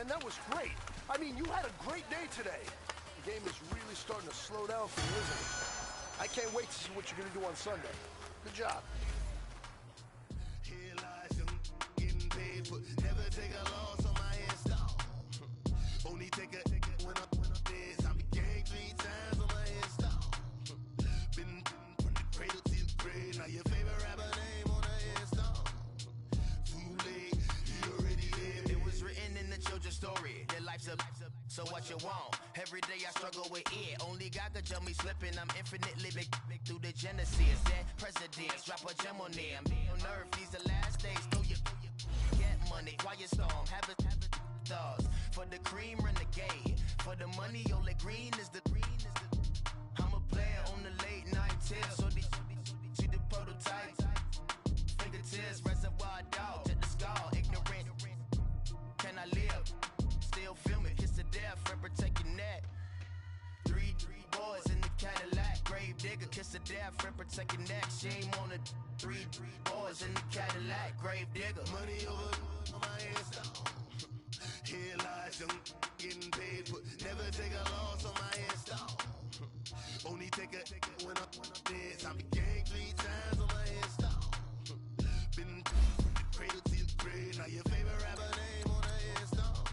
man, that was great. I mean, you had a great day today. The game is really starting to slow down for you, isn't it? I can't wait to see what you're going to do on Sunday. Good job. Here lies young, getting paid, but never take a loss on my install. Only take a when I'm dead. I'm gang 3 times on my install. Been from the cradle to the grave. Now your favorite rapper name on the install. Too late, you already lived. It was written in the children's story. Their life's a so what you want? Every day I struggle with it. Only God could jump me slipping. I'm infinitely big through the genesis. Dead presidents, drop a gem on them. On earth, these the last days. Know you get money. Quiet storm, have it stars. For the cream, renegade. For the money, only green is the. I'm a player on the late night till. So these see the prototype. Fingertips, reservoir dog. Check the skull, ignorant. Can I live? Still film it, kiss to death, and protect your neck. Three boys in the Cadillac, grave digger, kiss to death, and protect your neck. Shame on the three boys in the Cadillac, grave digger. Money over on my install. Here lies young, getting paid, but never take a loss on my install. Only take a when I'm dead. I'm gang 3 times on my install. Been from the cradle to the grave. Now your favorite rapper name on the install.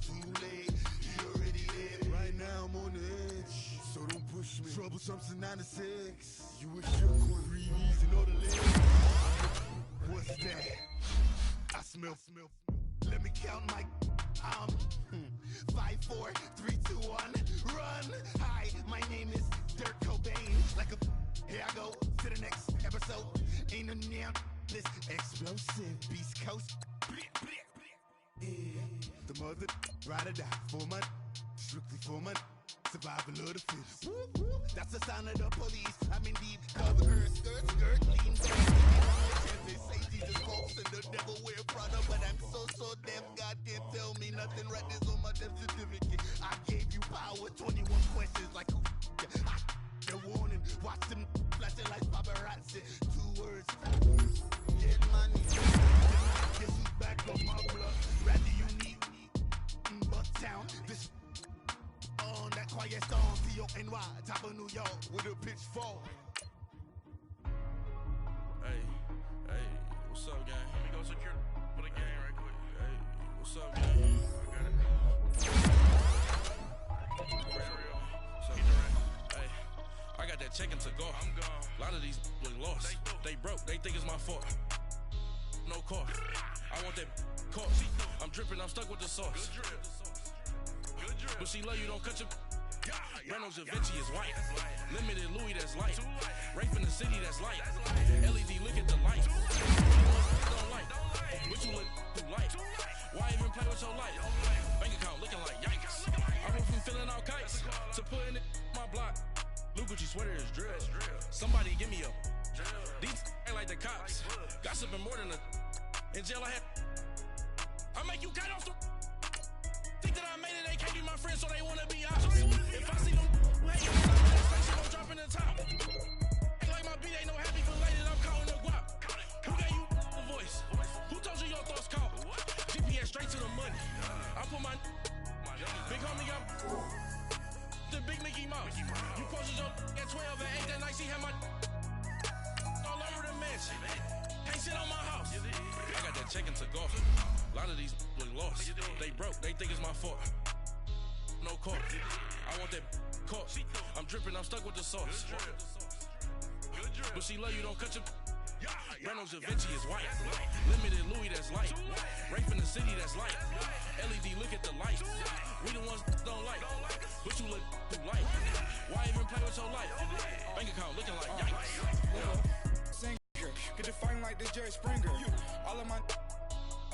Too late, you already lived. Right now I'm on the edge, so don't push me. Troublesome since 96. You wish you could breathe and all the legs. What's that? I smell. Let me count my 5, 4, 3, 2, 1. Run. Hi, my name is Dirk Cobain. Like a here I go to the next episode. Ain't no damn this explosive Beast Coast. Yeah. The mother ride or die for money, strictly for money. Survival of the fittest. That's the sign of the police. I'm indeed covered. Skirt, lean back. They say Jesus folks and the devil wear Prada, but I'm so deaf. God can't tell me nothing. Right this on my death certificate. I gave you power. 21 questions like who? The warning. Watch them flashing like paparazzi. 2 words. Get money. Guess who's back on my blood? Rather you need me. Bucktown. This. On that quiet storm, C-O-N-Y, top of New York with a pitchfork. Hey, what's up, gang? Let me go secure for the game right quick. Hey, what's up, gang? I got it. What's up? Hey, I got that chicken to go. I'm gone. A lot of these look lost. They broke, they think it's my fault. No car. I want that car. I'm dripping, I'm stuck with the sauce. But she love you, don't cut your. Reynolds Da Vinci is white. Limited Louis, that's light. Rape in the city, that's light. LED, look at the light. Don't like. But you look too light. Why even play with your life? Bank account looking like yikes. I went from filling out kites to putting it in my block. New Gucci sweater is drill. Somebody give me a. These ain't like the cops. Gossiping more than a. In jail I had. I make you cut off the. Think that I made it, they can't be my friends, so they wanna be ops. If I see them hating, I'm gon' drop in the top. Ain't like my beat ain't no happy for late, I'm counting the guap. Who gave you the voice? Who told you your thoughts count? GPS straight to the money. I put my big homie up. The big Mickey Mouse. You posted your at 12 and 8 that night, she had my all over the mansion. Can't sit on my house. I got that chicken to go. A lot of these look lost. They broke, they think it's my fault. No car. I want that car. I'm dripping, I'm stuck with the sauce. But she love you, don't cut your. Reynolds Da Vinci is white. Limited Louis, that's light. Rape in the city, that's light. LED, look at the light. We the ones don't like. But you look too light. Why even play with your life? Bank account looking like yikes. Get the fighting like this Jerry Springer. All of my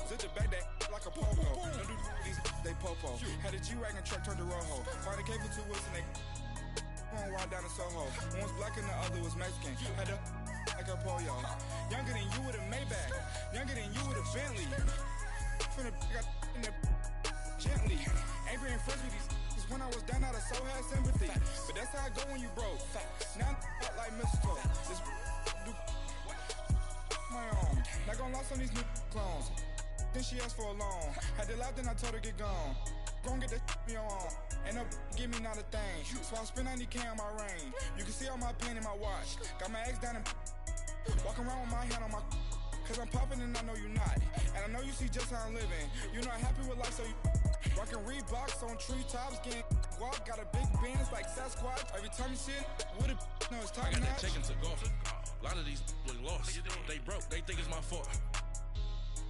zip the back that like a popo. Don't do these they popo. Had a G-Wagon truck turned to Rojo. Find a cable 2 wheels and they one ride down to Soho. One was black and the other was Mexican. Had a like a pollo. Younger than you with a Maybach. Younger than you with a Bentley. From the got in the gently. Ain't being friends with these when I was down out of so had sympathy. But that's how I go when you broke. Now I'm like mistletoe. This do my own. Not gonna lost on these new clones. then she asked for a loan. Had to laugh, then I told her get gone. Gon' get that me on. Ain't no give me not a thing. So I spend 90K on my range. You can see all my pain in my watch. Got my ex down and walking around with my hand on my. Cause I'm popping and I know you not. And I know you see just how I'm living. You're not happy with life, so you rockin' Reeboks on treetops, getting guap. Got a big Benz like Sasquatch. Every time you see it, with a no, it's top I got that notch. check into golf. A lot of these look lost. They broke, they think it's my fault.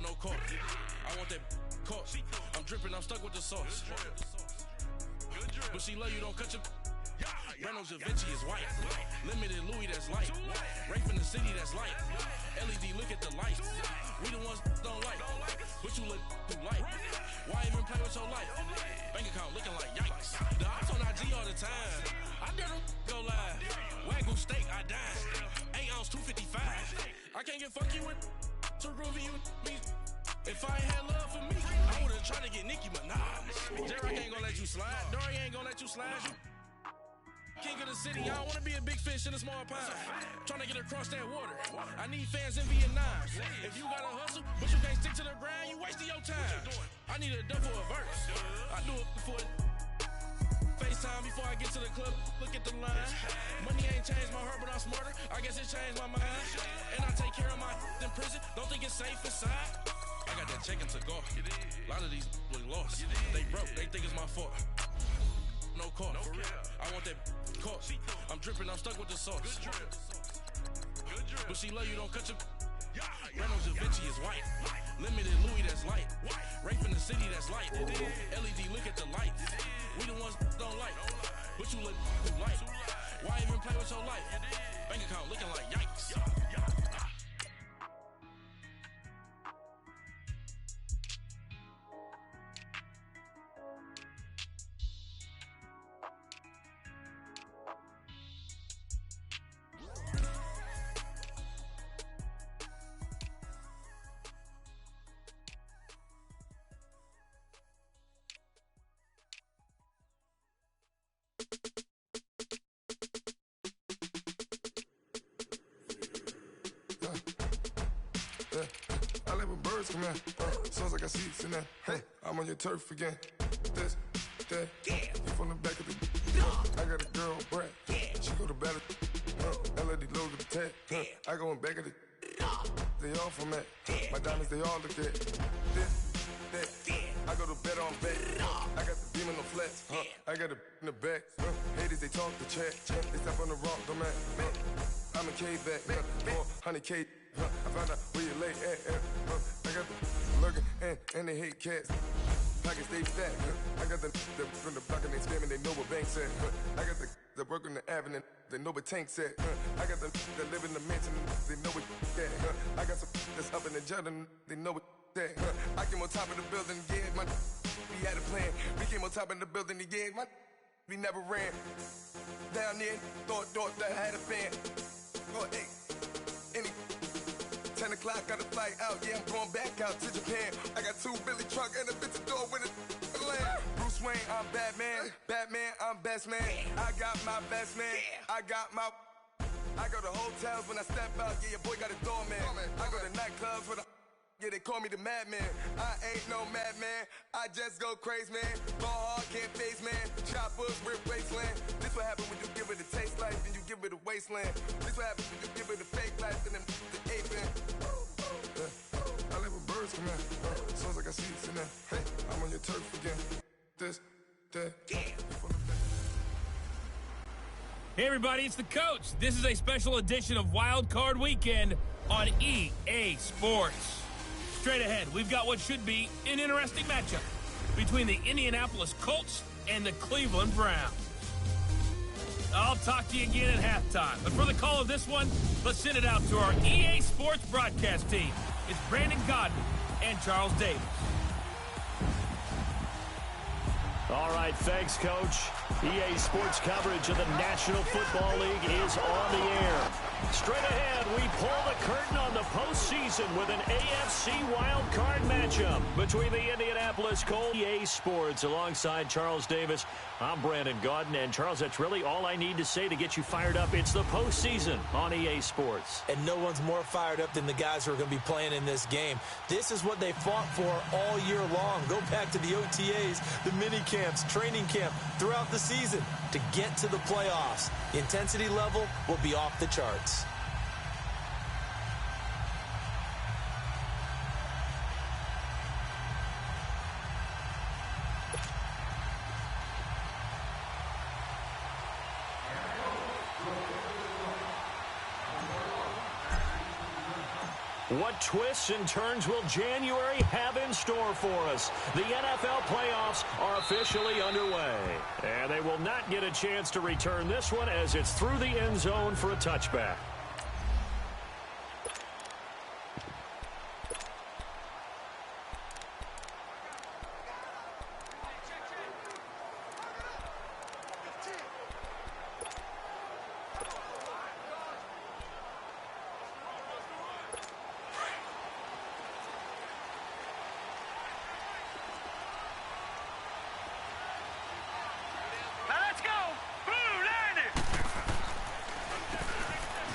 No call. I want that caught. I'm dripping, I'm stuck with the sauce. But she love you, don't cut your. Reynolds Da Vinci is white. Limited Louis, that's light. Rape in the city, that's light. LED, look at the lights. We the ones don't like. But you look too light. Why even play with your life? Bank account looking like yikes. The ops on IG all the time. I dare them go live. Wagyu steak, I died. 8 ounce, 255. I can't get funky with too groovy you me. If I ain't had love for me, I would've tried to get Nicki Minaj. Derek ain't gonna let you slide. Dory ain't gonna let you slide. You king of the city, I don't wanna be a big fish in a small pond. Trying to get across that water. I need fans in Vietnam. If you gotta hustle, but you can't stick to the grind, you wasting your time. I need a dub for a verse. I do it for FaceTime before I get to the club. Look at the line. Money ain't changed my heart, but I'm smarter. I guess it changed my mind. And I take care of my in prison. Don't think it's safe inside. I got that check into golf. A lot of these look lost. They broke, they think it's my fault. No call. I want that caught. I'm dripping, I'm stuck with the sauce. But she love you, don't cut your. Reynolds Da Vinci is white. Limited Louis, that's light. Rape in the city, that's light. LED, look at the lights. We the ones don't like. But you look too light. Why even play with your life? Bank account looking like yikes. I live with birds come in. Sounds like I got seats in there. Hey, I'm on your turf again. This, that. You from the back of the. I got a girl, Brad. She go to battle. LED logo the tag. I go in back of the. They all from that. My diamonds, they all look at. This, that. I go to bed on bed. I got the beam on the flats. I got it in the back. Haters, they talk the chat. They step on the rock, don't man. I'm a K-back. 400K. I found out where you lay at. I got the lurking and they hate cats. Pockets stay fat. I got the from the block and they scamming, they know what banks at. I got the work on the avenue, they know what tanks at. I got the that live in the mansion, they know what that. I got some that's up in the jet and they know what that. I came on top of the building, yeah, my we had a plan. We came on top of the building, yeah, my we never ran. Down there, thought that I had a fan. Oh, hey, any 10 o'clock, got a flight out, yeah, I'm going back out to Japan. I got 2 Billy truck and a bitch door with a land. Bruce Wayne, I'm Batman. Batman, I'm best man. I got my best man. I got my. I go to hotels when I step out, yeah, your boy got a doorman. I go to nightclubs for the. Yeah, they call me the madman. I ain't no madman. I just go crazy, man. Ball hard, can't face, man. Choppers, rip wasteland. This what happen when you give it a taste life and you give it a wasteland. This what happens when you give it a fake life and then the ape in. I live with birds come in. Sounds like I see seats in there. Hey, I'm on your turf again. This, that. Hey everybody, it's the coach. This is a special edition of Wild Card Weekend on EA Sports. Straight ahead, we've got what should be an interesting matchup between the Indianapolis Colts and the Cleveland Browns. I'll talk to you again at halftime, but for the call of this one, let's send it out to our EA Sports broadcast team. It's Brandon Godden and Charles Davis. All right, thanks, Coach. EA Sports coverage of the National Football League is on the air. Straight ahead, we pull the curtain on the postseason with an AFC wildcard matchup between the Indianapolis Colts and DA Sports. Alongside Charles Davis, I'm Brandon Gaudin. And Charles, that's really all I need to say to get you fired up. It's the postseason on EA Sports. And no one's more fired up than the guys who are going to be playing in this game. This is what they fought for all year long. Go back to the OTAs, the mini camps, training camp, throughout the season to get to the playoffs. The intensity level will be off the charts. What twists and turns will January have in store for us? The NFL playoffs are officially underway. And they will not get a chance to return this one as it's through the end zone for a touchback.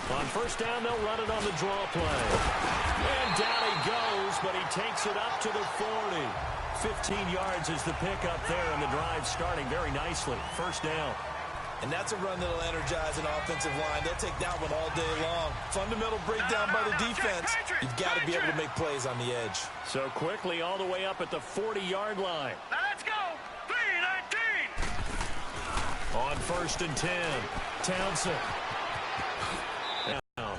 On first down, they'll run it on the draw play. And down he goes, but he takes it up to the 40. 15 yards is the pickup there, and the drive starting very nicely. First down. And that's a run that'll energize an offensive line. They'll take that one all day long. Fundamental breakdown by the defense. You've got to be able to make plays on the edge. So quickly all the way up at the 40-yard line. Now let's go. 3-19. On first and 10, Townsend. Now.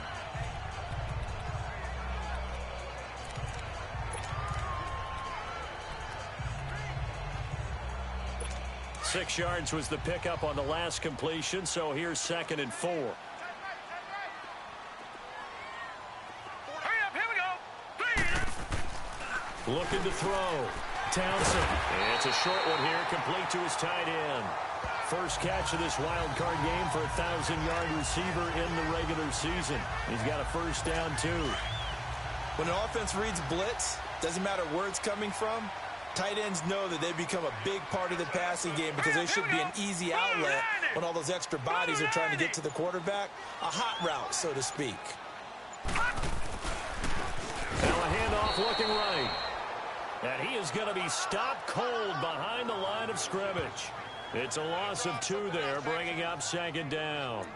6 yards was the pickup on the last completion, so here's 2nd and 4. Hurry up, here we go. Looking to throw. Townsend. It's a short one here, complete to his tight end. First catch of this wild card game for a 1,000-yard receiver in the regular season. He's got a first down, too. When an offense reads blitz, doesn't matter where it's coming from, tight ends know that they become a big part of the passing game because they should be an easy outlet when all those extra bodies are trying to get to the quarterback. A hot route, so to speak. Now a handoff looking right. And he is going to be stopped cold behind the line of scrimmage. It's a loss of 2 there, bringing up 2nd down.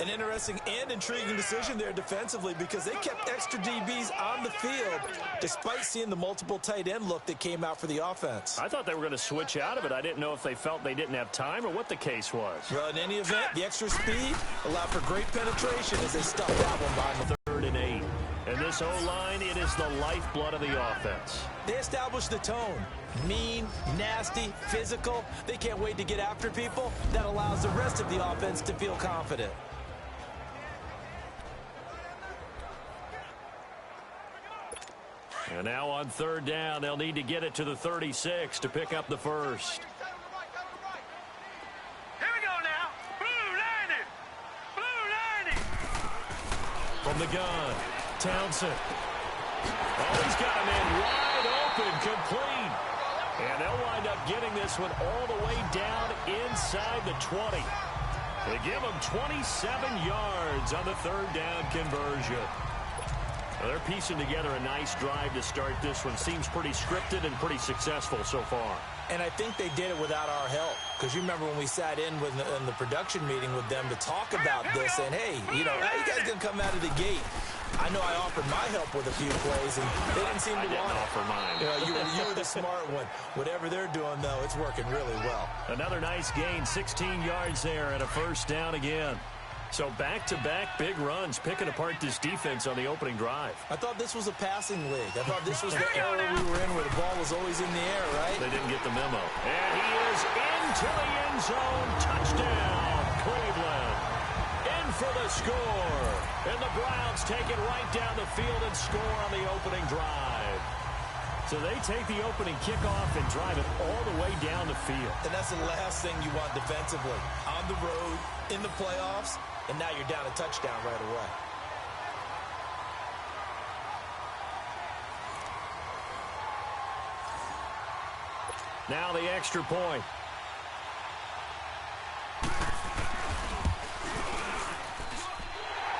An interesting and intriguing decision there defensively because they kept extra DBs on the field despite seeing the multiple tight end look that came out for the offense. I thought they were going to switch out of it. I didn't know if they felt they didn't have time or what the case was. Well, in any event, the extra speed allowed for great penetration as they stuffed that one behind the 3rd and 8. And this O-line, it is the lifeblood of the offense. They established the tone. Mean, nasty, physical. They can't wait to get after people. That allows the rest of the offense to feel confident. And now on 3rd down, they'll need to get it to the 36 to pick up the first. Here we go now. Blue 90. Blue 90. From the gun, Townsend. Oh, he's got a man wide open, complete. And they'll wind up getting this one all the way down inside the 20. They give them 27 yards on the 3rd down conversion. Well, they're piecing together a nice drive to start this one. Seems pretty scripted and pretty successful so far. And I think they did it without our help. Because you remember when we sat in the production meeting with them to talk about this, and hey, you know, how you guys going to come out of the gate? I know I offered my help with a few plays, and they didn't seem to want it. Offer mine. You know, you were the smart one. Whatever they're doing, though, it's working really well. Another nice gain, 16 yards there, and a first down again. So back-to-back big runs, picking apart this defense on the opening drive. I thought this was a passing league. I thought this was the era we were in where the ball was always in the air, right? They didn't get the memo. And he is into the end zone. Touchdown, Cleveland. In for the score. And the Browns take it right down the field and score on the opening drive. So they take the opening kickoff and drive it all the way down the field. And that's the last thing you want defensively. On the road, in the playoffs, and now you're down a touchdown right away. Now the extra point.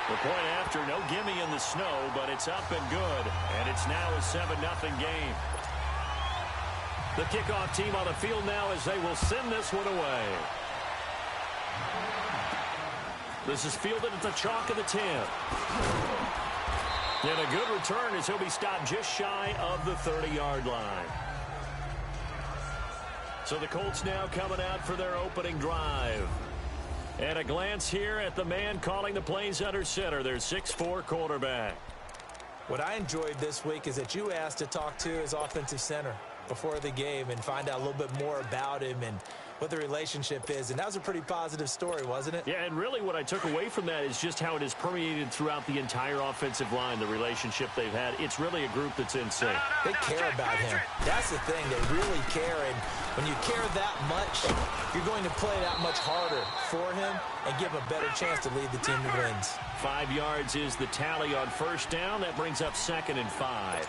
The point after, no gimme in the snow, but it's up and good. And it's now a 7-0 game. The kickoff team on the field now as they will send this one away. This is fielded at the chalk of the 10. And a good return as he'll be stopped just shy of the 30-yard line. So the Colts now coming out for their opening drive. And a glance here at the man calling the plays under center, their 6'4" quarterback. What I enjoyed this week is that you asked to talk to his offensive center before the game and find out a little bit more about him and what the relationship is. And that was a pretty positive story, wasn't it? Yeah, and really what I took away from that is just how it has permeated throughout the entire offensive line, the relationship they've had. It's really a group that's in sync. They care about him. That's the thing. They really care. And when you care that much, you're going to play that much harder for him and give him a better chance to lead the team to wins. 5 yards is the tally on first down. That brings up 2nd and 5.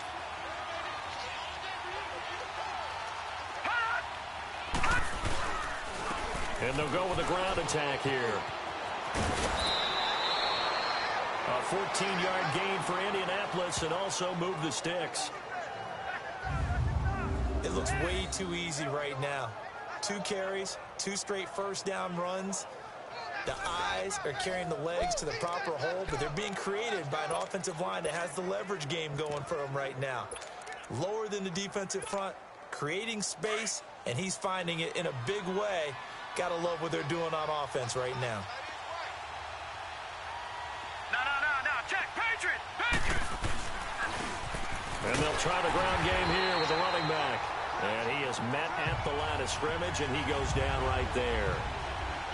And they'll go with a ground attack here. A 14-yard gain for Indianapolis and also move the sticks. It looks way too easy right now. 2 carries, 2 straight first down runs. The eyes are carrying the legs to the proper hole, but they're being created by an offensive line that has the leverage game going for them right now. Lower than the defensive front, creating space, and he's finding it in a big way. Gotta love what they're doing on offense right now. No. Check. Patriot. And they'll try the ground game here with the running back. And he is met at the line of scrimmage, and he goes down right there.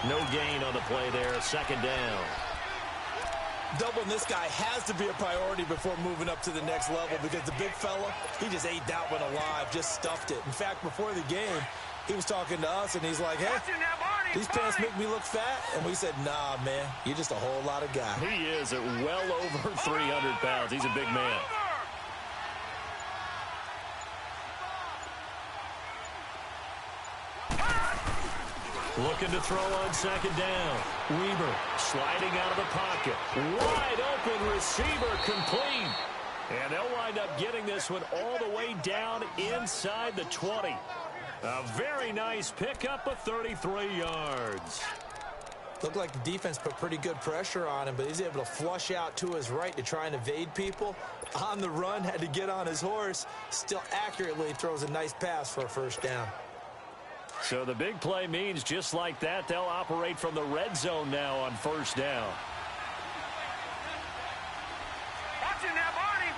No gain on the play there. 2nd down. Doubling this guy has to be a priority before moving up to the next level because the big fella, he just ate that one alive, just stuffed it. In fact, before the game, he was talking to us, and he's like, hey, these pants make me look fat. And we said, nah, man, you're just a whole lot of guy. He is at well over 300 pounds. He's a big man. Looking to throw on 2nd down. Weber sliding out of the pocket. Wide open receiver complete. And they'll wind up getting this one all the way down inside the 20. A very nice pickup of 33 yards. Looked like the defense put pretty good pressure on him, but he's able to flush out to his right to try and evade people. On the run, had to get on his horse. Still accurately throws a nice pass for a first down. So the big play means just like that, they'll operate from the red zone now on first down. Watching that, Barney.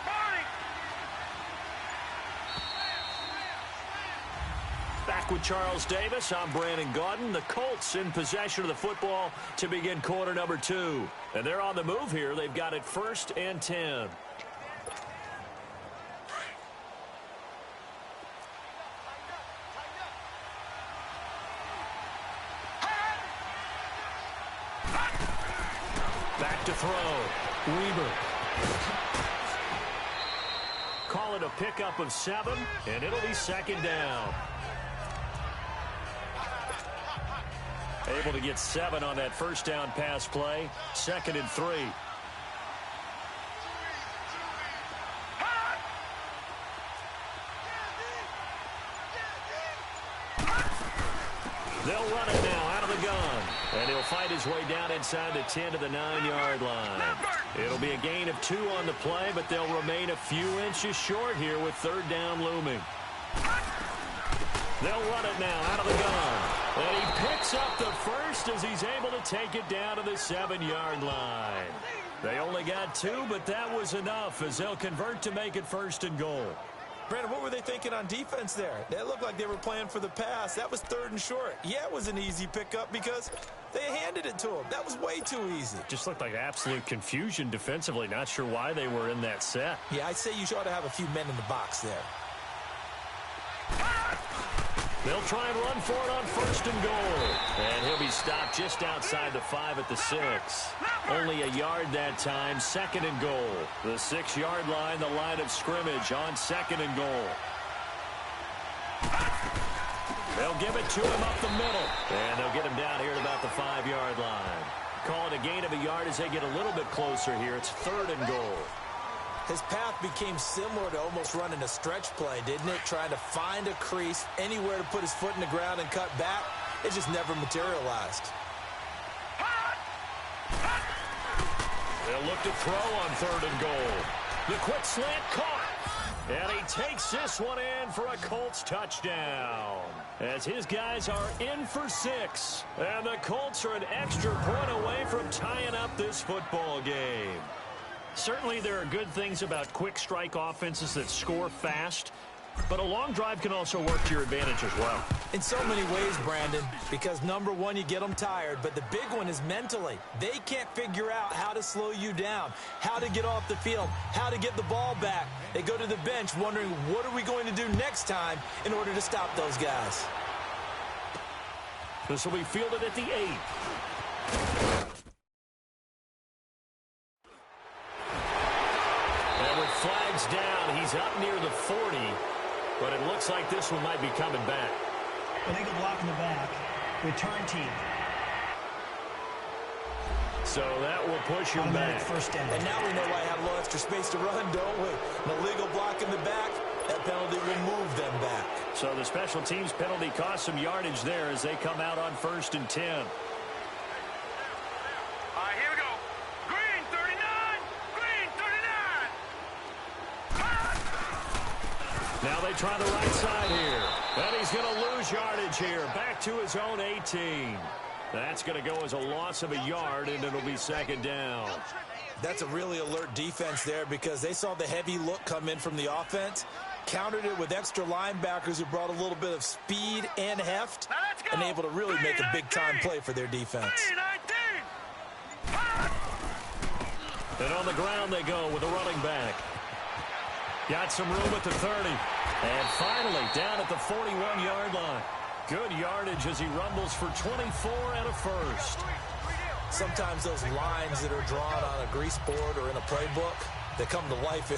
Back with Charles Davis, I'm Brandon Gaudin. The Colts in possession of the football to begin quarter number 2. And they're on the move here. They've got it 1st and 10. Back to throw. Weber. Call it a pickup of 7, and it'll be 2nd down. Able to get 7 on that first down pass play. 2nd and 3. They'll run it now out of the gun. And he'll fight his way down inside the 10 to the 9-yard line. It'll be a gain of 2 on the play, but they'll remain a few inches short here with 3rd down looming. They'll run it now out of the gun. And he picks up the first as he's able to take it down to the 7-yard line. They only got 2, but that was enough as they'll convert to make it 1st and goal. Brandon, what were they thinking on defense there? That looked like they were playing for the pass. That was 3rd and short. Yeah, it was an easy pickup because they handed it to him. That was way too easy. Just looked like absolute confusion defensively. Not sure why they were in that set. Yeah, I'd say you ought to have a few men in the box there. They'll try and run for it on 1st and goal. And he'll be stopped just outside the 5 at the 6. Only a yard that time, 2nd and goal. The 6-yard line, the line of scrimmage on 2nd and goal. They'll give it to him up the middle. And they'll get him down here at about the 5-yard line. Call it a gain of a yard as they get a little bit closer here. It's 3rd and goal. His path became similar to almost running a stretch play, didn't it? Trying to find a crease, anywhere to put his foot in the ground and cut back. It just never materialized. They'll look to throw on 3rd and goal. The quick slant caught. And he takes this one in for a Colts touchdown. As his guys are in for 6. And the Colts are an extra point away from tying up this football game. Certainly there are good things about quick strike offenses that score fast, but a long drive can also work to your advantage as well. In so many ways, Brandon, because number one, you get them tired, but the big one is mentally. They can't figure out how to slow you down, how to get off the field, how to get the ball back. They go to the bench wondering, what are we going to do next time in order to stop those guys? This will be fielded at the 8. And with flags down, he's up near the 40. But it looks like this one might be coming back. Illegal block in the back. Return team. So that will push him back. First down. And now we know why I have a little extra space to run, don't we? An illegal block in the back, that penalty will move them back. So the special teams penalty cost some yardage there as they come out on 1st and 10. All right, here we go. Green 39. Green 39. Now they try the right side here. And he's going to lose yardage here. Back to his own 18. That's going to go as a loss of a yard, and it'll be 2nd down. That's a really alert defense there because they saw the heavy look come in from the offense, countered it with extra linebackers who brought a little bit of speed and heft, and able to really make a big-time play for their defense. And on the ground they go with a running back. Got some room at the 30. And finally down at the 41-yard line. Good yardage as he rumbles for 24 and a first. Sometimes those lines that are drawn on a grease board or in a playbook, they come to life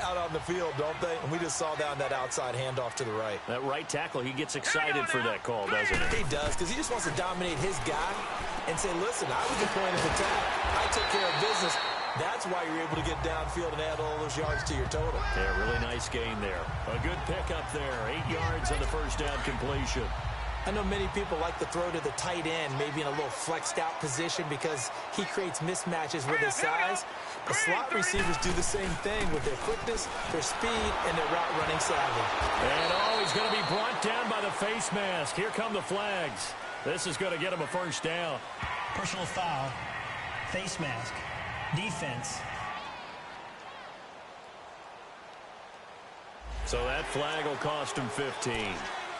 out on the field, don't they? And we just saw down that outside handoff to the right. That right tackle, he gets excited for that call, doesn't he? He does, because he just wants to dominate his guy and say, listen, I was the point of attack. I took care of business. That's why you're able to get downfield and add all those yards to your total. Yeah, really nice gain there. A good pickup there. 8 yards on the first down completion. I know many people like to throw to the tight end, maybe in a little flexed out position because he creates mismatches with his size. The slot receivers do the same thing with their quickness, their speed, and their route running savvy. And he's going to be brought down by the face mask. Here come the flags. This is going to get him a first down. Personal foul. Face mask. Defense. So that flag will cost him 15.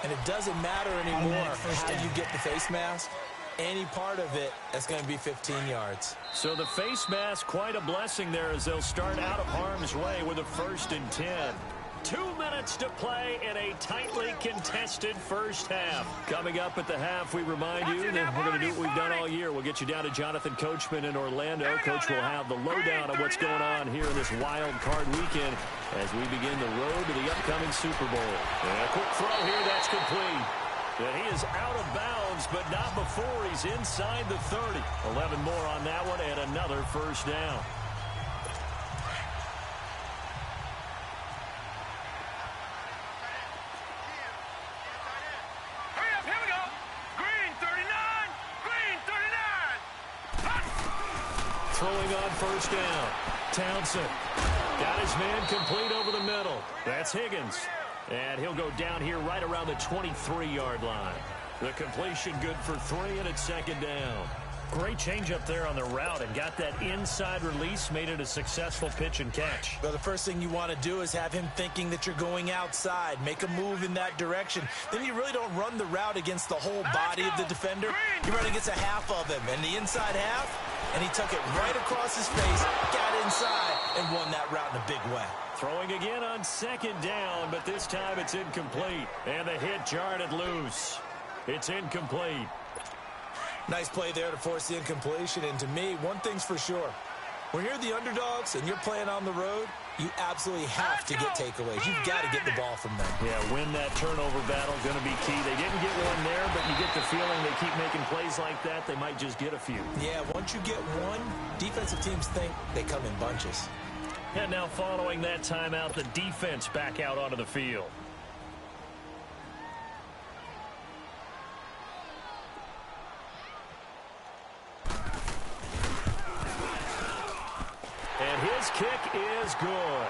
And it doesn't matter anymore how you get the face mask. Any part of it, that's going to be 15 yards. So the face mask, quite a blessing there as they'll start out of harm's way with a 1st and 10. 2 minutes to play in a tightly contested first half. Coming up at the half, we remind you that we're going to do what we've done all year. We'll get you down to Jonathan Coachman in Orlando. Coach will have the lowdown of what's going on here in this wild card weekend as we begin the road to the upcoming Super Bowl. And a quick throw here, that's complete. And he is out of bounds, but not before he's inside the 30. 11 more on that one and another first down. Throwing on first down. Townsend got his man complete over the middle. That's Higgins. And he'll go down here right around the 23-yard line. The completion good for 3, and it's 2nd down. Great change up there on the route and got that inside release, made it a successful pitch and catch. Well, the first thing you want to do is have him thinking that you're going outside, make a move in that direction. Then you really don't run the route against the whole body of the defender. You run against a half of him, and the inside half, and he took it right across his face, got inside, and won that route in a big way. Throwing again on 2nd down, but this time it's incomplete. And the hit jarred it loose. It's incomplete. Nice play there to force the incompletion. And to me, one thing's for sure. When you're the underdogs and you're playing on the road, you absolutely have to get takeaways. You've got to get the ball from them. Yeah, win that turnover battle, going to be key. They didn't get one there, but you get the feeling they keep making plays like that, they might just get a few. Yeah, once you get one, defensive teams think they come in bunches. And now following that timeout, the defense back out onto the field. And his kick is good.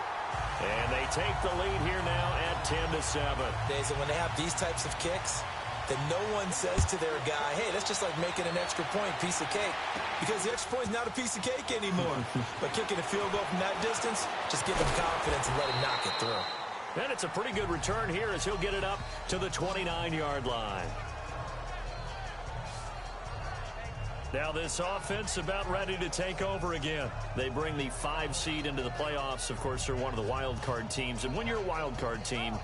And they take the lead here now at 10-7. Days, and when they have these types of kicks, then no one says to their guy, hey, that's just like making an extra point, piece of cake. Because the extra point is not a piece of cake anymore. But kicking a field goal from that distance, just give him confidence and let him knock it through. And it's a pretty good return here as he'll get it up to the 29-yard line. Now this offense about ready to take over again. They bring the 5 seed into the playoffs. Of course, they're one of the wild card teams. And when you're a wild card team,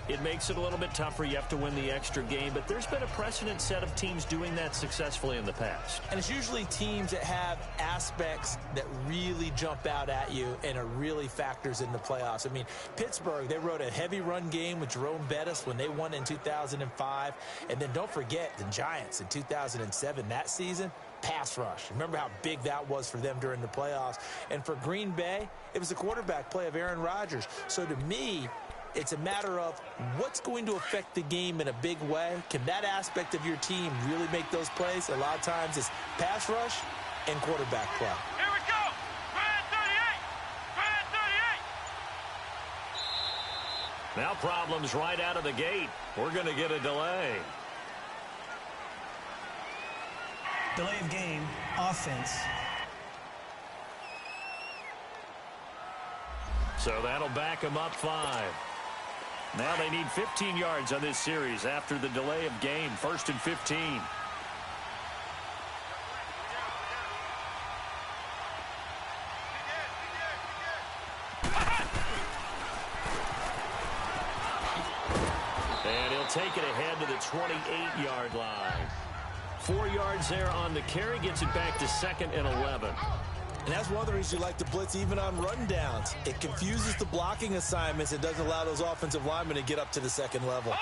it makes it a little bit tougher. You have to win the extra game. But there's been a precedent set of teams doing that successfully in the past. And it's usually teams that have aspects that really jump out at you and are really factors in the playoffs. I mean, Pittsburgh, they rode a heavy run game with Jerome Bettis when they won in 2005. And then don't forget the Giants in 2007, that season. Pass rush. Remember how big that was for them during the playoffs. And for Green Bay, it was the quarterback play of Aaron Rodgers. So to me, it's a matter of what's going to affect the game in a big way. Can that aspect of your team really make those plays? A lot of times it's pass rush and quarterback play. Here we go. Brand 38. Brand 38. Now problems right out of the gate. We're going to get a delay. Delay of game, offense. So that'll back them up 5. Now they need 15 yards on this series after the delay of game. 1st and 15. And he'll take it ahead to the 28-yard line. 4 yards there on the carry, gets it back to 2nd and 11. And that's one of the reasons you like to blitz even on rundowns. It confuses the blocking assignments. It doesn't allow those offensive linemen to get up to the second level.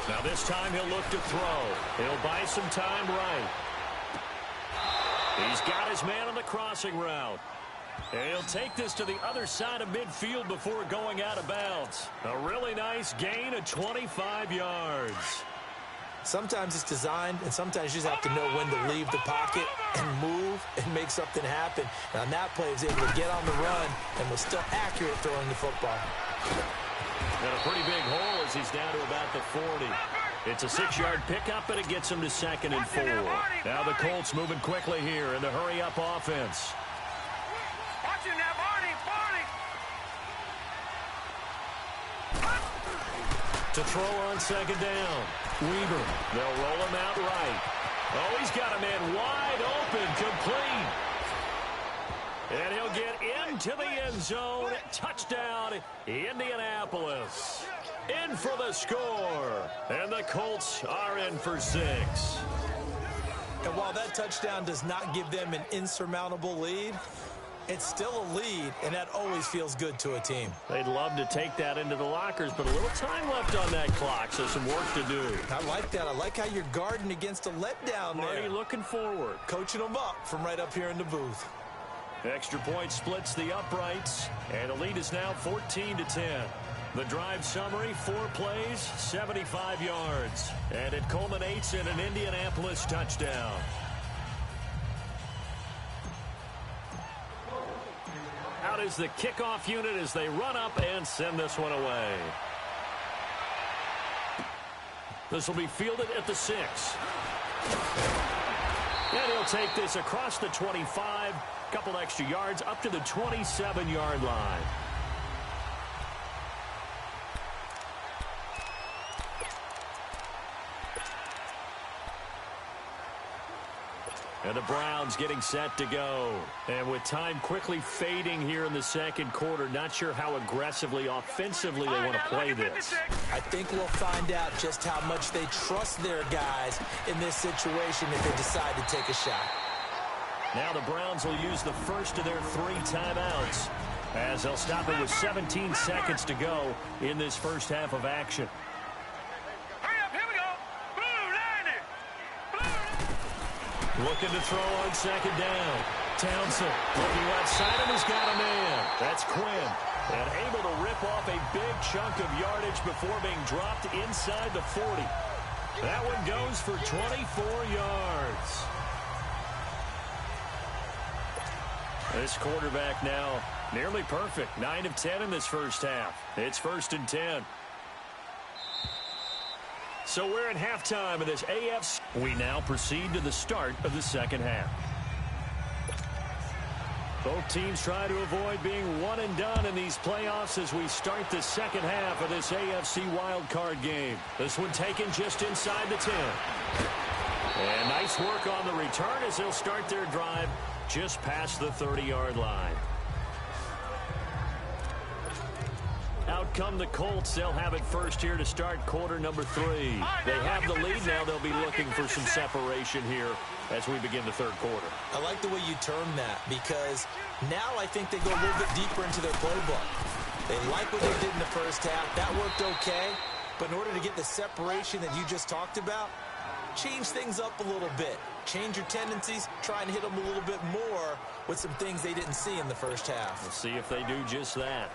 Now this time he'll look to throw. He'll buy some time right. He's got his man on the crossing route. And he'll take this to the other side of midfield before going out of bounds. A really nice gain of 25 yards. Sometimes it's designed, and sometimes you just have to know when to leave the pocket and move and make something happen. And on that play, he was able to get on the run and was still accurate throwing the football. And a pretty big hole as he's down to about the 40. It's a 6-yard pickup, and it gets him to 2nd and 4. Now the Colts moving quickly here in the hurry-up offense. Watch him now, Barney. To throw on 2nd down. Weaver. They'll roll him out right. Oh, he's got a man wide open, complete. And he'll get into the end zone. Touchdown, Indianapolis. In for the score. And the Colts are in for 6. And while that touchdown does not give them an insurmountable lead, it's still a lead, and that always feels good to a team. They'd love to take that into the lockers, but a little time left on that clock, so some work to do. I like that. I like how you're guarding against a letdown there. Marty looking forward. Coaching them up from right up here in the booth. Extra point splits the uprights, and the lead is now 14-10. The drive summary, 4 plays, 75 yards, and it culminates in an Indianapolis touchdown. Out is the kickoff unit as they run up and send this one away. This will be fielded at the 6. And he'll take this across the 25, couple extra yards up to the 27-yard line. And the Browns getting set to go. And with time quickly fading here in the second quarter, not sure how aggressively, offensively they want to play this. I think we'll find out just how much they trust their guys in this situation if they decide to take a shot. Now the Browns will use the first of their 3 timeouts as they'll stop it with 17 seconds to go in this first half of action. Hurry up, here we go. Blue, line it. Blue. Looking to throw on second down. Townsend looking left side and has got a man. That's Quinn. And able to rip off a big chunk of yardage before being dropped inside the 40. That one goes for 24 yards. This quarterback now nearly perfect. 9 of 10 in this first half. It's 1st and 10. So we're at halftime of this AFC. We now proceed to the start of the second half. Both teams try to avoid being one and done in these playoffs as we start the second half of this AFC wildcard game. This one taken just inside the 10. And nice work on the return as they'll start their drive just past the 30-yard line. Out come the Colts. They'll have it first here to start quarter number 3. They have the lead now. They'll be looking for some separation here as we begin the third quarter. I like the way you term that because now I think they go a little bit deeper into their playbook. They like what they did in the first half. That worked okay. But in order to get the separation that you just talked about, change things up a little bit. Change your tendencies. Try and hit them a little bit more with some things they didn't see in the first half. We'll see if they do just that.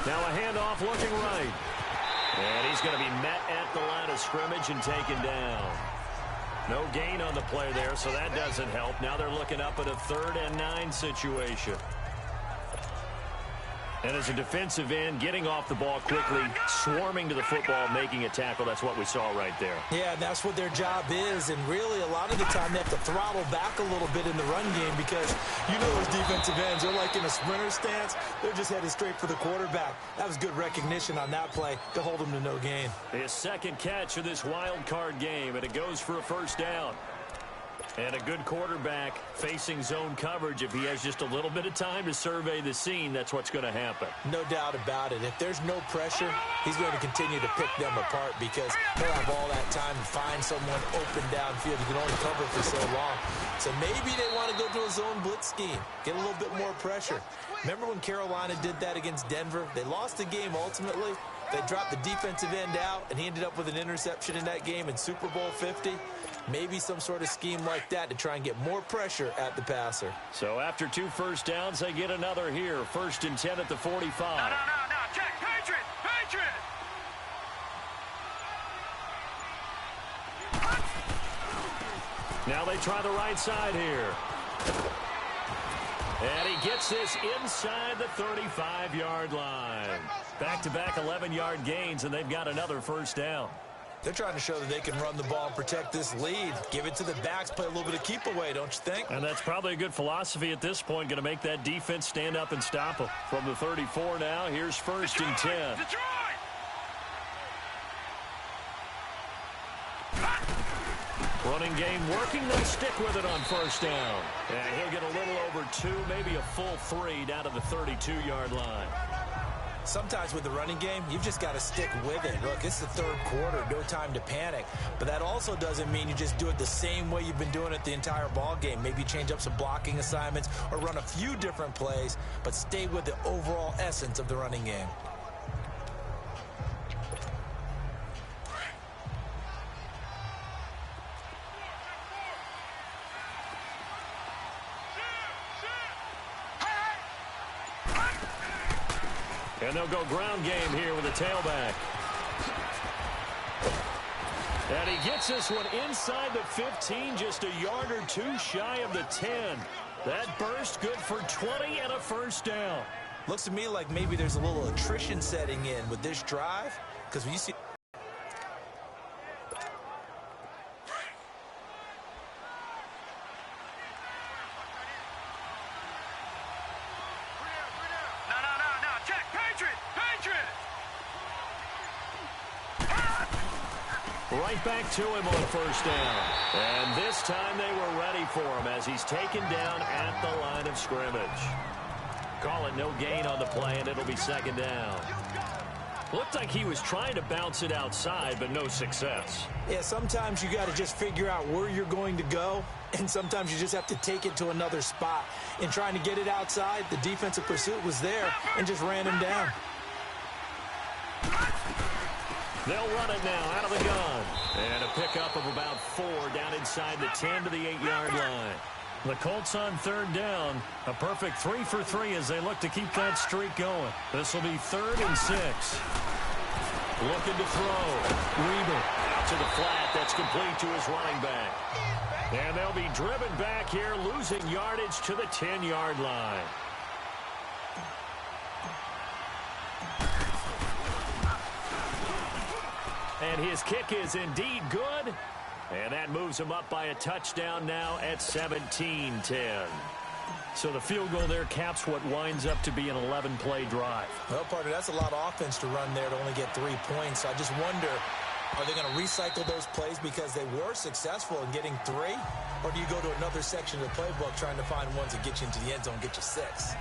Now a handoff looking right. And he's going to be met at the line of scrimmage and taken down. No gain on the play there, so that doesn't help. Now they're looking up at a 3rd and 9 situation. And as a defensive end, getting off the ball quickly, swarming to the football, making a tackle. That's what we saw right there. Yeah, and that's what their job is. And really, a lot of the time, they have to throttle back a little bit in the run game because you know those defensive ends, they're like in a sprinter stance. They're just headed straight for the quarterback. That was good recognition on that play to hold them to no gain. His second catch of this wild card game, and it goes for a first down. And a good quarterback facing zone coverage. If he has just a little bit of time to survey the scene, that's what's going to happen. No doubt about it. If there's no pressure, he's going to continue to pick them apart because he'll have all that time to find someone open downfield. He can only cover for so long. So maybe they want to go to a zone blitz scheme, get a little bit more pressure. Remember when Carolina did that against Denver? They lost the game ultimately. They dropped the defensive end out, and he ended up with an interception in that game in Super Bowl 50. Maybe some sort of scheme like that to try and get more pressure at the passer. So after 2 first downs, they get another here. 1st and 10 at the 45. No, check, Patriot. Now they try the right side here. And he gets this inside the 35-yard line. Back-to-back 11-yard gains, and they've got another first down. They're trying to show that they can run the ball and protect this lead. Give it to the backs, play a little bit of keep away, don't you think? And that's probably a good philosophy at this point, going to make that defense stand up and stop them. From the 34 now, here's 1st and 10. Running game working, they'll stick with it on first down. And he'll get a little over 2, maybe a full 3 down to the 32-yard line. Sometimes with the running game, you've just got to stick with it. Look, it's the third quarter, no time to panic. But that also doesn't mean you just do it the same way you've been doing it the entire ball game. Maybe change up some blocking assignments or run a few different plays, but stay with the overall essence of the running game. And they'll go ground game here with a tailback. And he gets this one inside the 15, just a yard or 2 shy of the 10. That burst good for 20 and a first down. Looks to me like maybe there's a little attrition setting in with this drive, because when you see... Right back to him on first down. And this time they were ready for him as he's taken down at the line of scrimmage. Call it but no gain on the play, and it'll be second down. Looked like he was trying to bounce it outside, but no success. Yeah, sometimes you got to just figure out where you're going to go, and sometimes you just have to take it to another spot. In trying to get it outside, the defensive pursuit was there and just ran him down. They'll run it now out of the gun. And a pickup of about 4 down inside the 10 to the 8-yard line. The Colts on third down. A perfect 3 for 3 as they look to keep that streak going. This will be 3rd and 6. Looking to throw. Reber out to the flat. That's complete to his running back. And they'll be driven back here, losing yardage to the 10-yard line. And his kick is indeed good. And that moves him up by a touchdown now at 17-10. So the field goal there caps what winds up to be an 11-play drive. Well, partner, that's a lot of offense to run there to only get 3 points. I just wonder, are they going to recycle those plays because they were successful in getting 3? Or do you go to another section of the playbook trying to find ones that get you into the end zone, get you 6?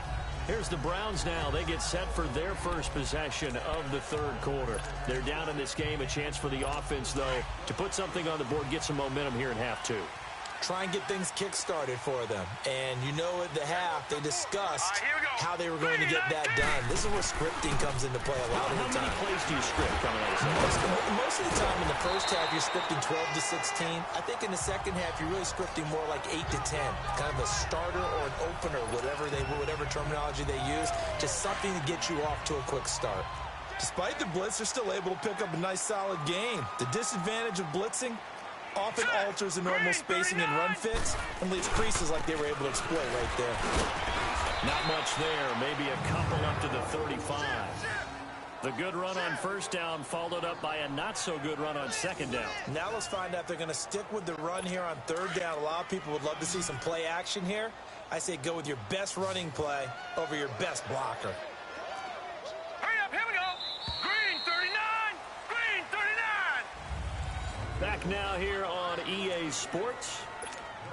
Here's the Browns now. They get set for their first possession of the third quarter. They're down in this game. A chance for the offense, though, to put something on the board, get some momentum here in half 2. Try and get things kick-started for them. And you know at the half, they discussed how they were going to get that done. This is where scripting comes into play a lot of the time. How many plays do you script coming out of Sunday? Most of the time in the first half, you're scripting 12 to 16. I think in the second half, you're really scripting more like 8 to 10. Kind of a starter or an opener, whatever terminology they use. Just something to get you off to a quick start. Despite the blitz, they're still able to pick up a nice, solid game. The disadvantage of blitzing often alters the normal spacing and run fits and leaves creases like they were able to exploit right there. Not much there. Maybe a couple up to the 35. The good run on first down followed up by a not-so-good run on second down. Now let's find out if they're going to stick with the run here on third down. A lot of people would love to see some play action here. I say go with your best running play over your best blocker. Hurry up, here we go. Green 39, green 39. Back now here on EA Sports.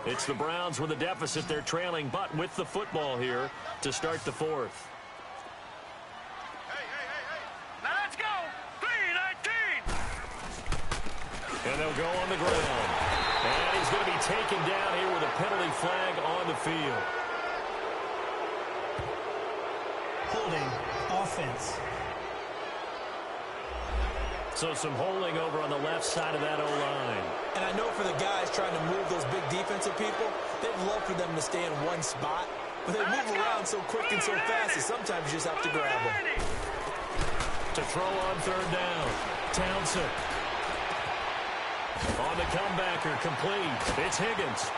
It's the Browns with a deficit. They're trailing, but with the football here to start the fourth. Now let's go. 3-19. And they'll go on the ground. And he's going to be taken down here with a penalty flag on the field. Holding offense. So some holding over on the left side of that O-line. And I know for the guys trying to move those big defensive people, they'd love for them to stay in one spot. But they move around so quick and so fast that sometimes you just have to grab them. To throw on third down. Townsend. On the comebacker, complete. It's Higgins.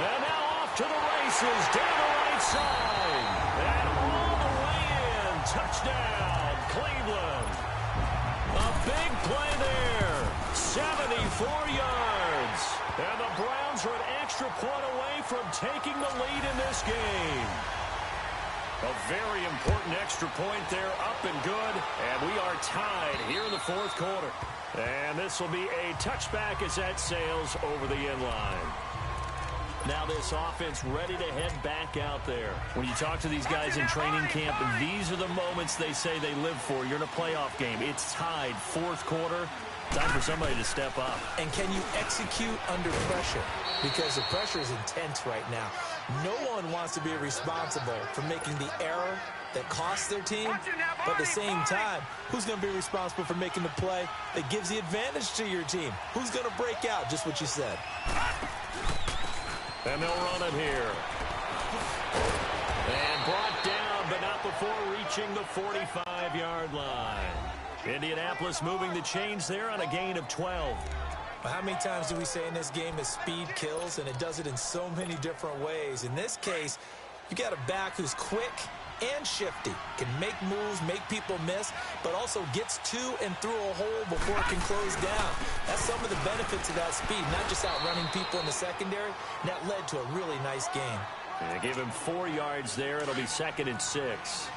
And now off to the races, down the right side. And all the way in. Touchdown. Cleveland. A big play there. 74 yards. And the Browns are an extra point away from taking the lead in this game. A very important extra point there, up and good. And we are tied here in the fourth quarter. And this will be a touchback as that sails over the end line. Now this offense ready to head back out there. When you talk to these guys in training camp, these are the moments they say they live for. You're in a playoff game. It's tied, fourth quarter. Time for somebody to step up. And can you execute under pressure? Because the pressure is intense right now. No one wants to be responsible for making the error that costs their team. But at the same time, who's going to be responsible for making the play that gives the advantage to your team? Who's going to break out? Just what you said. And they'll run it here. And brought down, but not before reaching the 45-yard line. Indianapolis moving the chains there on a gain of 12. How many times do we say in this game that speed kills, and it does it in so many different ways? In this case, you got a back who's quick and shifty, can make moves, make people miss, but also gets to and through a hole before it can close down. That's some of the benefits of that speed, not just outrunning people in the secondary. And that led to a really nice game. They gave him 4 yards there. It'll be 2nd and 6.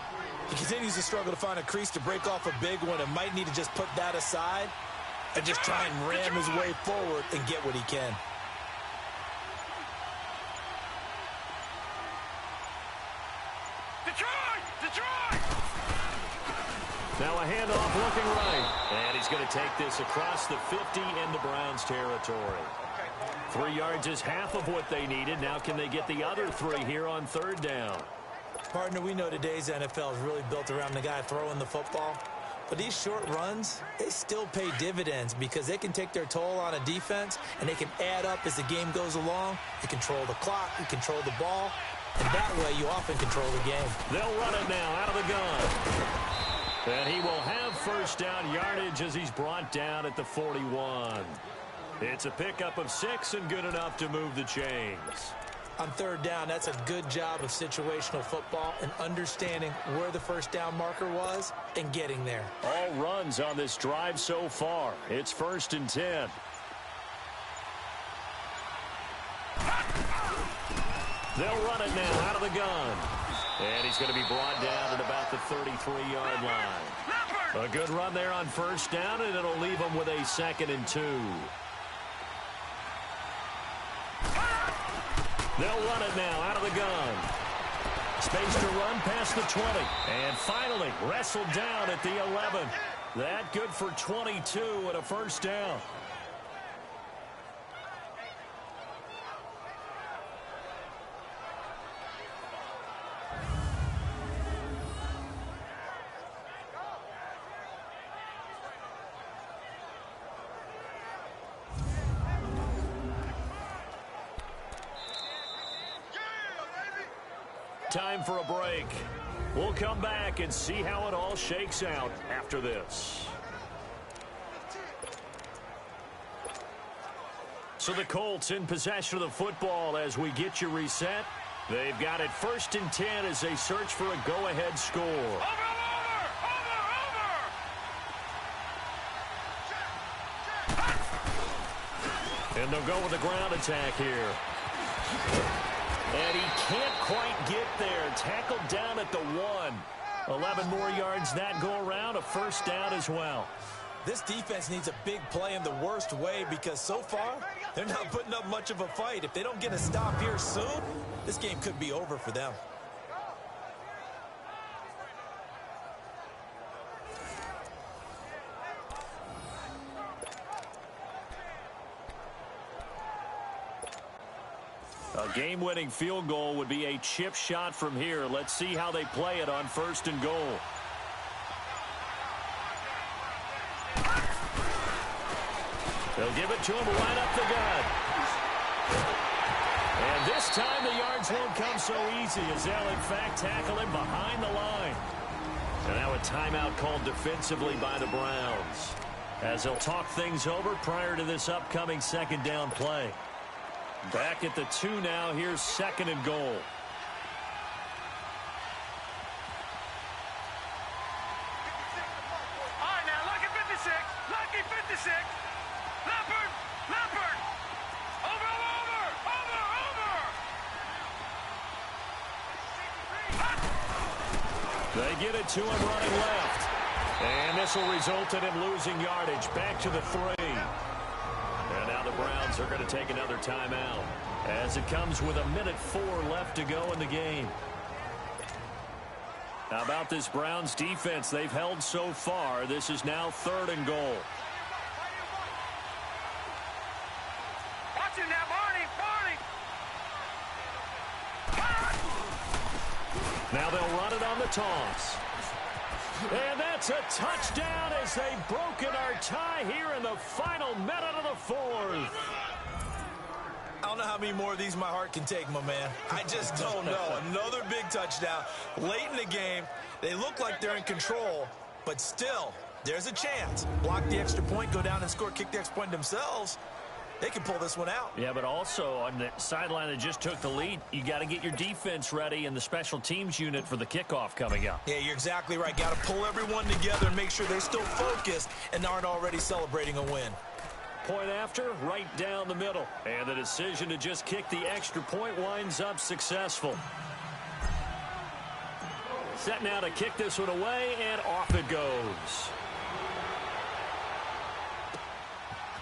He continues to struggle to find a crease to break off a big one and might need to just put that aside and just try and ram his way forward and get what he can. Detroit! Now a handoff looking right. And he's going to take this across the 50 into Browns territory. 3 yards is half of what they needed. Now can they get the other 3 here on third down? Partner, we know today's NFL is really built around the guy throwing the football. But these short runs, they still pay dividends because they can take their toll on a defense and they can add up as the game goes along. You control the clock, you control the ball, and that way you often control the game. They'll run it now out of the gun. And he will have first down yardage as he's brought down at the 41. It's a pickup of 6 and good enough to move the chains. On third down, that's a good job of situational football and understanding where the first down marker was and getting there. All runs on this drive so far. It's 1st and 10. They'll run it now out of the gun. And he's going to be brought down at about the 33-yard line. A good run there on first down, and it'll leave him with a 2nd and 2. They'll run it now out of the gun. Space to run past the 20. And finally wrestled down at the 11. That good for 22 and a first down. Time for a break. We'll come back and see how it all shakes out after this. So the Colts in possession of the football as we get you reset. They've got it 1st and 10 as they search for a go-ahead score. Over! And they'll go with the ground attack here. And he can't quite get there. Tackled down at the 1. 11 more yards that go around. A first down as well. This defense needs a big play in the worst way because so far, they're not putting up much of a fight. If they don't get a stop here soon, this game could be over for them. A game-winning field goal would be a chip shot from here. Let's see how they play it on 1st and goal. They'll give it to him right up the gut. And this time the yards won't come so easy as they'll in fact tackle him behind the line. And now a timeout called defensively by the Browns as they'll talk things over prior to this upcoming 2nd down play. Back at the 2 now. Here's 2nd and goal. All right, now, lucky 56. Lucky 56. Leopard. Over. They get it to him running left. And this will result in him losing yardage. Back to the 3. And now the Browns are going to take another timeout as it comes with 1:04 left to go in the game. How about this Browns defense? They've held so far. This is now 3rd and goal. Watch him now, Barney. Now they'll run it on the toss. And that's a touchdown as they've broken our tie here in the final minute of the 4th. I don't know how many more of these my heart can take, my man. I just don't know. Another big touchdown. Late in the game, they look like they're in control, but still, there's a chance. Block the extra point, go down and score, kick the extra point themselves. They can pull this one out. Yeah, but also on the sideline that just took the lead, you got to get your defense ready and the special teams unit for the kickoff coming up. Yeah, you're exactly right. Got to pull everyone together and make sure they're still focused and aren't already celebrating a win. Point after, right down the middle. And the decision to just kick the extra point winds up successful. Set now to kick this one away, and off it goes.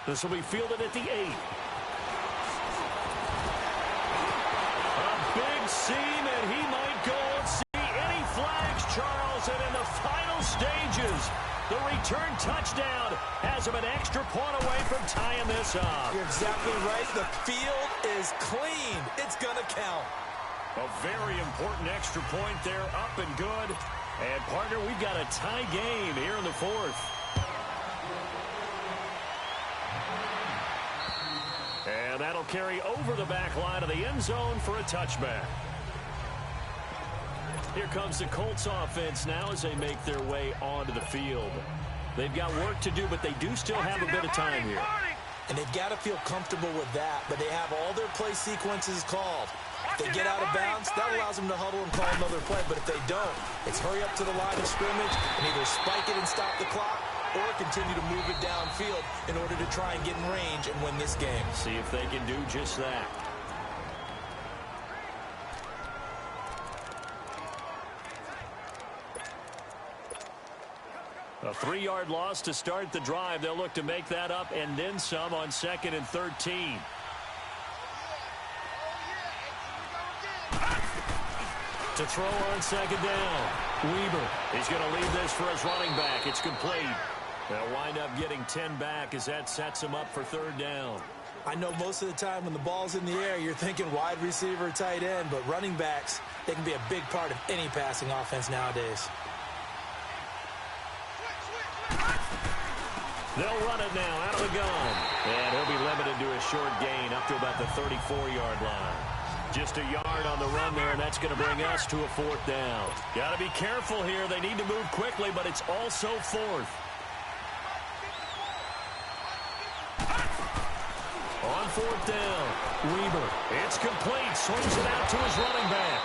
This will be fielded at the 8. A big seam, and he might go and see any return touchdown has him an extra point away from tying this up. You're exactly right. The field is clean. It's going to count. A very important extra point there, up and good. And, partner, we've got a tie game here in the fourth. And that'll carry over the back line of the end zone for a touchback. Here comes the Colts offense now as they make their way onto the field. They've got work to do, but they do still have a bit of time here. And they've got to feel comfortable with that, but they have all their play sequences called. If they get out of bounds, that allows them to huddle and call another play. But if they don't, it's hurry up to the line of scrimmage and either spike it and stop the clock or continue to move it downfield in order to try and get in range and win this game. See if they can do just that. A 3-yard loss to start the drive. They'll look to make that up and then some on 2nd and 13. To throw on 2nd down. Weber is going to lead this for his running back. It's complete. They'll wind up getting 10 back as that sets them up for 3rd down. I know most of the time when the ball's in the air, you're thinking wide receiver, tight end, but running backs, they can be a big part of any passing offense nowadays. They'll run it now out of the gun. And he'll be limited to a short gain up to about the 34-yard line. Just a yard on the run there, and that's going to bring us to a 4th down. Got to be careful here. They need to move quickly, but it's also 4th. On 4th down, Weber. It's complete. Swings it out to his running back.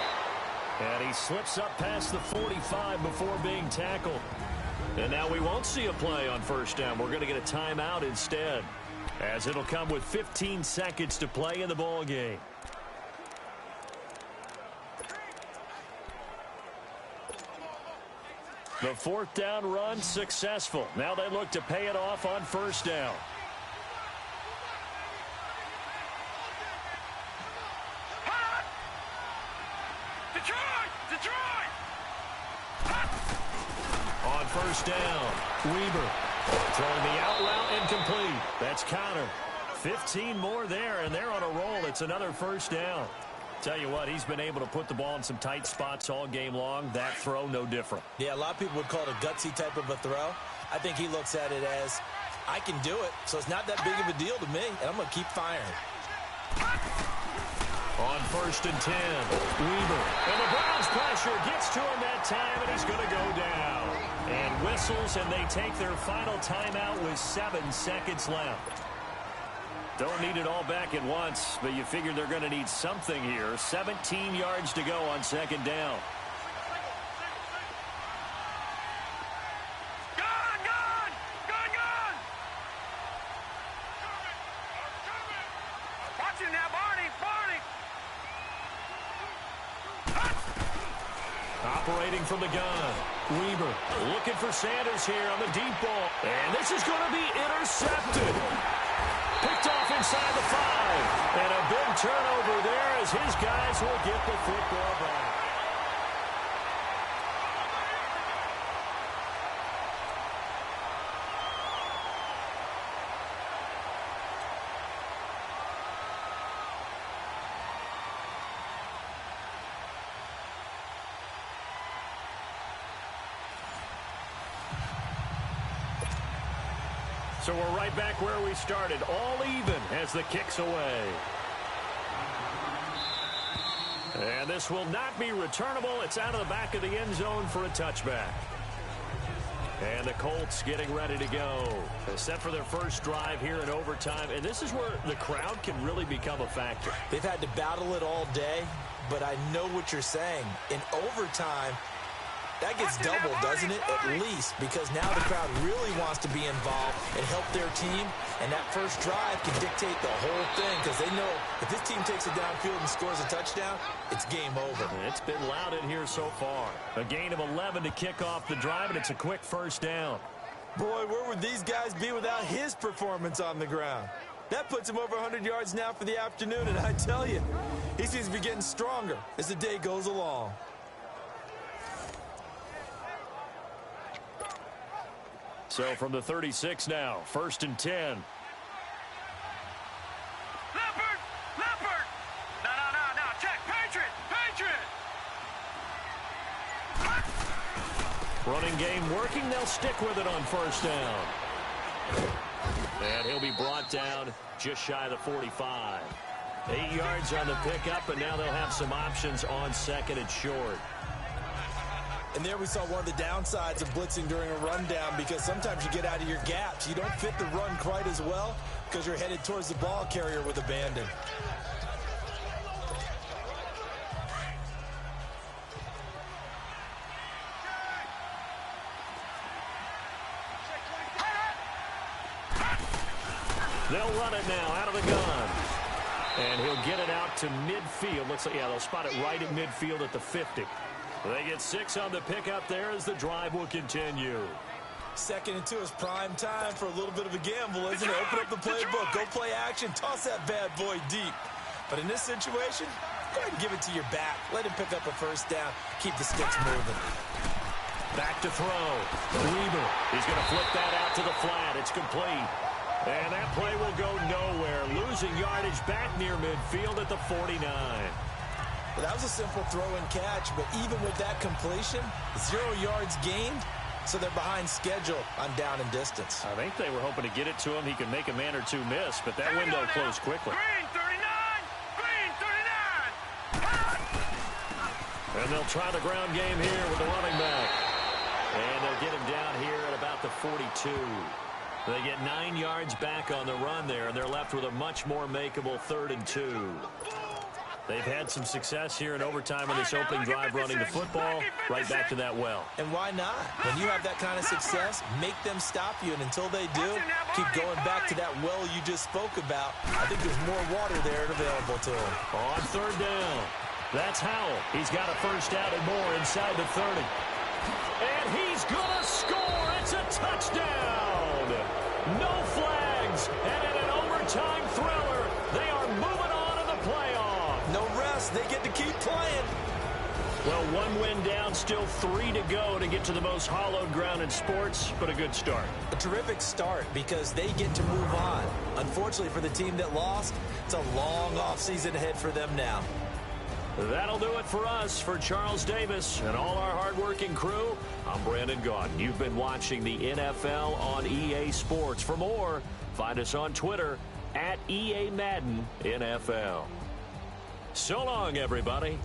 And he slips up past the 45 before being tackled. And now we won't see a play on 1st down. We're going to get a timeout instead, as it'll come with 15 seconds to play in the ball game. The 4th down run successful. Now they look to pay it off on 1st down. On 1st down, Weber throwing the out route incomplete. That's Connor. 15 more there, and they're on a roll. It's another 1st down. Tell you what, he's been able to put the ball in some tight spots all game long. That throw, no different. Yeah, a lot of people would call it a gutsy type of a throw. I think he looks at it as, I can do it, so it's not that big of a deal to me, and I'm going to keep firing. On 1st and 10, Weber. And the Browns pressure gets to him that time, and he's going to go down. And whistles, and they take their final timeout with 7 seconds left. Don't need it all back at once, but you figure they're going to need something here. 17 yards to go on 2nd down. Watch it now, Barney. Operating from the gun, Weber looking for Sanders here on the deep ball. And this is going to be intercepted. Picked off inside the 5. And a big turnover there as his guys will get the football back. So we're right back where we started, all even as the kick's away. And this will not be returnable. It's out of the back of the end zone for a touchback. And the Colts getting ready to go. They're set for their first drive here in overtime. And this is where the crowd can really become a factor. They've had to battle it all day, but I know what you're saying. In overtime, that gets doubled, doesn't it? At least, because now the crowd really wants to be involved and help their team, and that first drive can dictate the whole thing because they know if this team takes it downfield and scores a touchdown, it's game over. It's been loud in here so far. A gain of 11 to kick off the drive, and it's a quick 1st down. Boy, where would these guys be without his performance on the ground? That puts him over 100 yards now for the afternoon, and I tell you, he seems to be getting stronger as the day goes along. So from the 36 now, 1st and 10. Leopard! No, check, Patriot! Running game working, they'll stick with it on 1st down. And he'll be brought down just shy of the 45. 8 yards on the pickup, and now they'll have some options on 2nd and short. And there we saw one of the downsides of blitzing during a rundown, because sometimes you get out of your gaps. You don't fit the run quite as well because you're headed towards the ball carrier with abandon. They'll run it now out of the gun. And he'll get it out to midfield. Looks like, yeah, they'll spot it right at midfield at the 50. They get 6 on the pickup there as the drive will continue. 2nd and 2 is prime time for a little bit of a gamble, isn't it? Open up the playbook, go play action, toss that bad boy deep. But in this situation, go ahead and give it to your back. Let him pick up a 1st down. Keep the sticks moving. Back to throw. Weaver. He's going to flip that out to the flat. It's complete. And that play will go nowhere. Losing yardage back near midfield at the 49. Well, that was a simple throw and catch, but even with that completion, 0 yards gained, so they're behind schedule on down and distance. I think they were hoping to get it to him. He could make a man or two miss, but that window closed quickly. Green 39! And they'll try the ground game here with the running back. And they'll get him down here at about the 42. They get 9 yards back on the run there, and they're left with a much more makeable 3rd and 2. They've had some success here in overtime on this opening drive running the football. Right back to that well. And why not? When you have that kind of success, make them stop you. And until they do, keep going back to that well you just spoke about. I think there's more water there available to them. On 3rd down, that's Howell. He's got a 1st down and more inside the 30. And he's going to score. It's a touchdown. No flags. And in an overtime thriller, they are moving on to the playoff. No rest. They get to keep playing. Well, 1 win down, still 3 to go to get to the most hallowed ground in sports, but a good start. A terrific start because they get to move on. Unfortunately for the team that lost, it's a long offseason ahead for them now. That'll do it for us. For Charles Davis and all our hardworking crew, I'm Brandon Gaudin. You've been watching the NFL on EA Sports. For more, find us on Twitter @EA Madden NFL. So long, everybody.